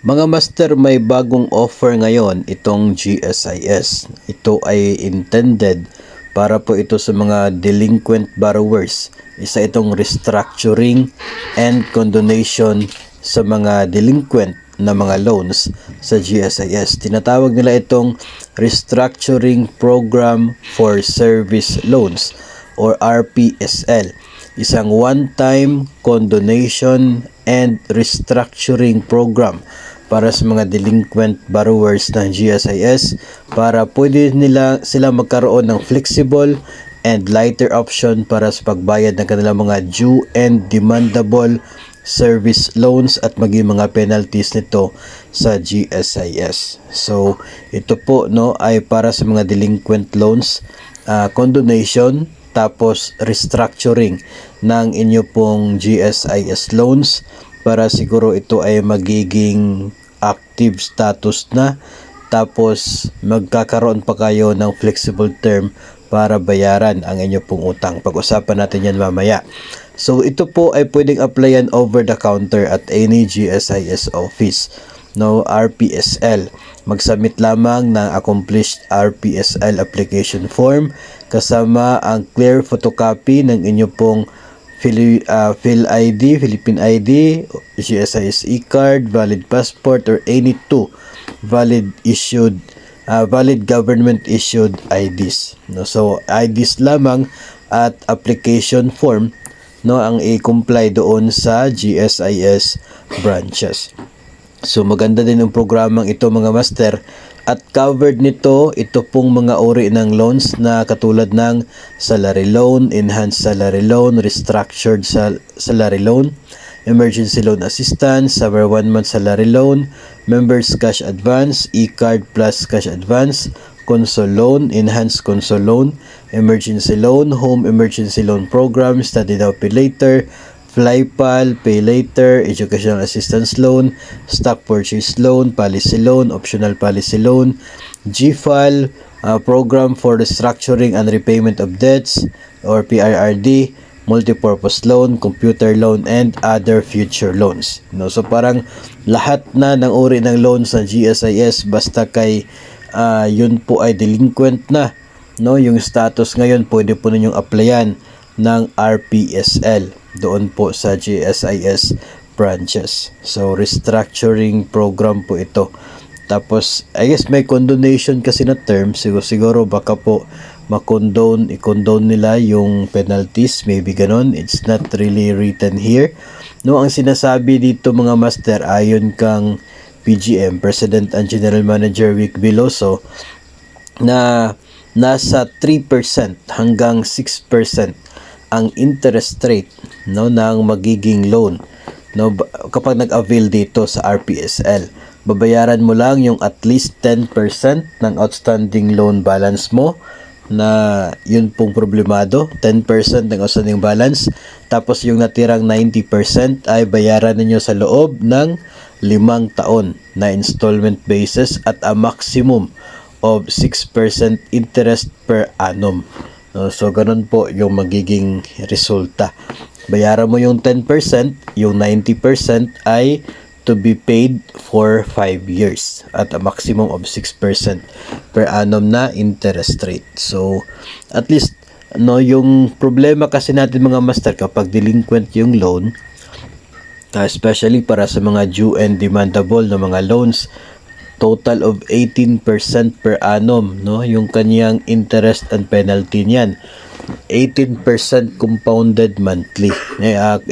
Mga master, may bagong offer ngayon itong GSIS. Ito ay intended para po ito sa mga delinquent borrowers. Isa itong restructuring and condonation sa mga delinquent na mga loans sa GSIS. Tinatawag nila itong Restructuring Program for Service Loans or RPSL. Isang one-time condonation and restructuring program para sa mga delinquent borrowers ng GSIS para pwede sila magkaroon ng flexible and lighter option para sa pagbayad ng kanilang mga due and demandable service loans at maging mga penalties nito sa GSIS. So, ito po ay para sa mga delinquent loans, condonation, tapos restructuring ng inyo pong GSIS loans para siguro ito ay magiging active status na, tapos magkakaroon pa kayo ng flexible term para bayaran ang inyo pong utang. Pag-usapan natin yan mamaya. So ito po ay pwedeng applyan over the counter at any GSIS office. RPSL. Mag-submit lamang ng accomplished RPSL application form kasama ang clear photocopy ng inyo pong Philippine ID, GSIS e-card, valid passport, or any two valid government issued IDs. So IDs lamang at application form ang i-comply doon sa GSIS branches. So maganda din ang programang ito mga master, at covered nito ito pong mga uri ng loans na katulad ng salary loan, enhanced salary loan, restructured salary loan, emergency loan assistance, summer 1 month salary loan, members cash advance, e-card plus cash advance, console loan, enhanced console loan, emergency loan, home emergency loan program, study now pay later, FlyPal, Pay Later, Educational Assistance Loan, Stock Purchase Loan, Policy Loan, Optional Policy Loan, GFAL, Program for Restructuring and Repayment of Debts or PRRD, Multipurpose Loan, Computer Loan, and other future loans. So parang lahat na ng uri ng loans sa GSIS basta kay yun po ay delinquent na. Yung status ngayon pwede po ninyong applyan ng RPSL doon po sa GSIS branches. So restructuring program po ito. Tapos I guess may condonation kasi na term, siguro baka po i-condone nila yung penalties, maybe ganon. It's not really written here. Ang sinasabi dito mga master, ayon kang PGM, President and General Manager Vic Veloso, na nasa 3% hanggang 6% ang interest rate ng magiging loan kapag nag-avail dito sa RPSL. Babayaran mo lang yung at least 10% ng outstanding loan balance mo, na yun pong problemado, 10% ng outstanding balance, tapos yung natirang 90% ay bayaran ninyo sa loob ng 5 taon na installment basis at a maximum of 6% interest per annum. So ganun po yung magiging resulta. Bayaran mo yung 10%, yung 90% ay to be paid for 5 years at a maximum of 6% per annum na interest rate. So at least yung problema kasi natin mga master kapag delinquent yung loan, especially para sa mga due and demandable na mga loans, total of 18% per annum yung kanyang interest and penalty niyan. 18% compounded monthly. 18%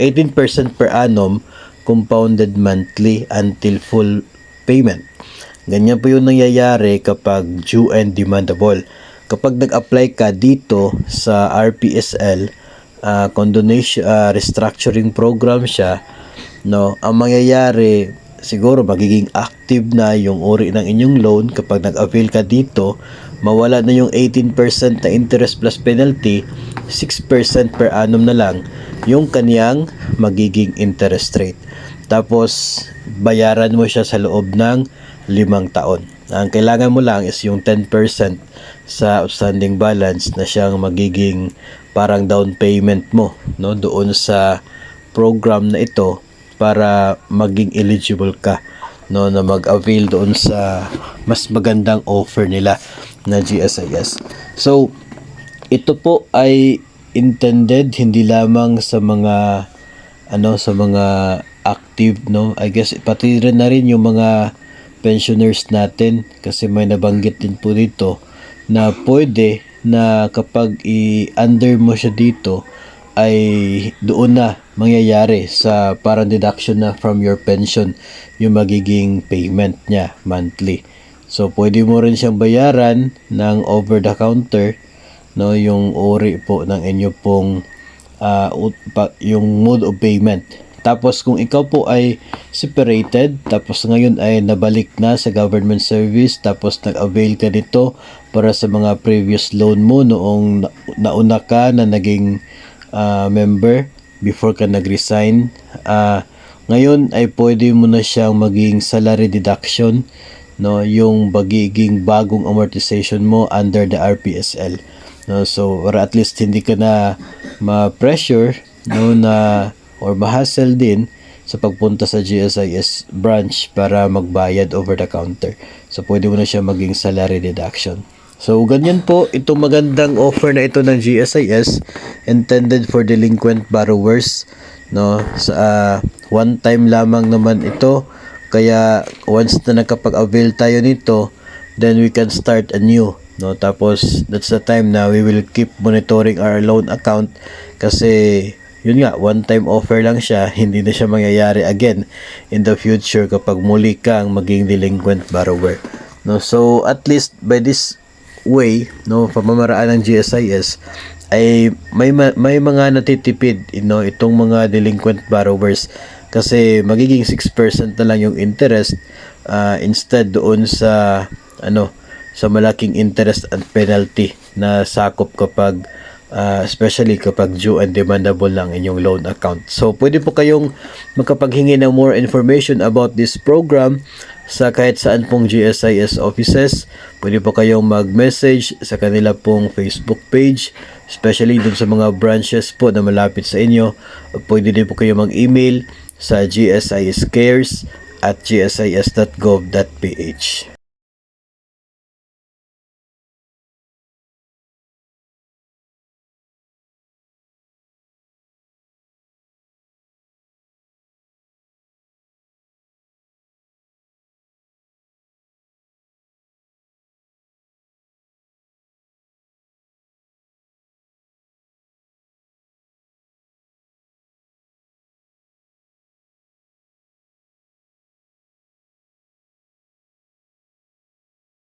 per annum compounded monthly until full payment. Ganyan po yung nangyayari kapag due and demandable. Kapag nag-apply ka dito sa RPSL, condonation, restructuring program siya, ang mangyayari siguro magiging active na yung uri ng inyong loan. Kapag nag-avail ka dito, mawala na yung 18% na interest plus penalty, 6% per annum na lang yung kaniyang magiging interest rate. Tapos bayaran mo siya sa loob ng 5 taon. Ang kailangan mo lang is yung 10% sa outstanding balance na siyang magiging parang down payment mo doon sa program na ito para maging eligible ka no, na mag-avail doon sa mas magandang offer nila na GSIS. So ito po ay intended hindi lamang sa mga sa mga active, no, I guess pati rin na rin yung mga pensioners natin, kasi may nabanggit din po dito na pwede na kapag i-under mo siya dito ay doon na mangyayari sa parang deduction na from your pension yung magiging payment niya monthly. So pwede mo rin siyang bayaran ng over the counter, no, yung uri po ng inyo pong yung mode of payment. Tapos kung ikaw po ay separated, tapos ngayon ay nabalik na sa government service, tapos nag-avail ka nito para sa mga previous loan mo noong nauna ka na naging member before ka nag-resign, ngayon ay pwede mo na siyang maging salary deduction, no, yung magiging bagong amortization mo under the RPSL, no. So or at least hindi ka na ma-pressure, no, na or ma-hassle din sa pagpunta sa GSIS branch para magbayad over the counter. So pwede mo na siya maging salary deduction. So ganyan po itong magandang offer na ito ng GSIS, intended for delinquent borrowers, no. Sa one time lamang naman ito, kaya once na nakapag-avail tayo nito, then we can start anew, no. Tapos that's the time na we will keep monitoring our loan account, kasi yun nga, one time offer lang siya, hindi na siya mangyayari again in the future kapag muli kang maging delinquent borrower, no. So at least by this way, no, pamamaraan ng GSIS ay may mga natitipid, itong mga delinquent borrowers, kasi magiging 6% na lang yung interest, instead doon sa sa malaking interest and penalty na sakop kapag especially kapag due and demandable lang inyong loan account. So pwede po kayong makapaghingi ng more information about this program sa kahit saan pong GSIS offices. Pwede po kayong mag-message sa kanila pong Facebook page, especially dun sa mga branches po na malapit sa inyo. Pwede din po kayo mag-email sa gsiscares@gsis.gov.ph.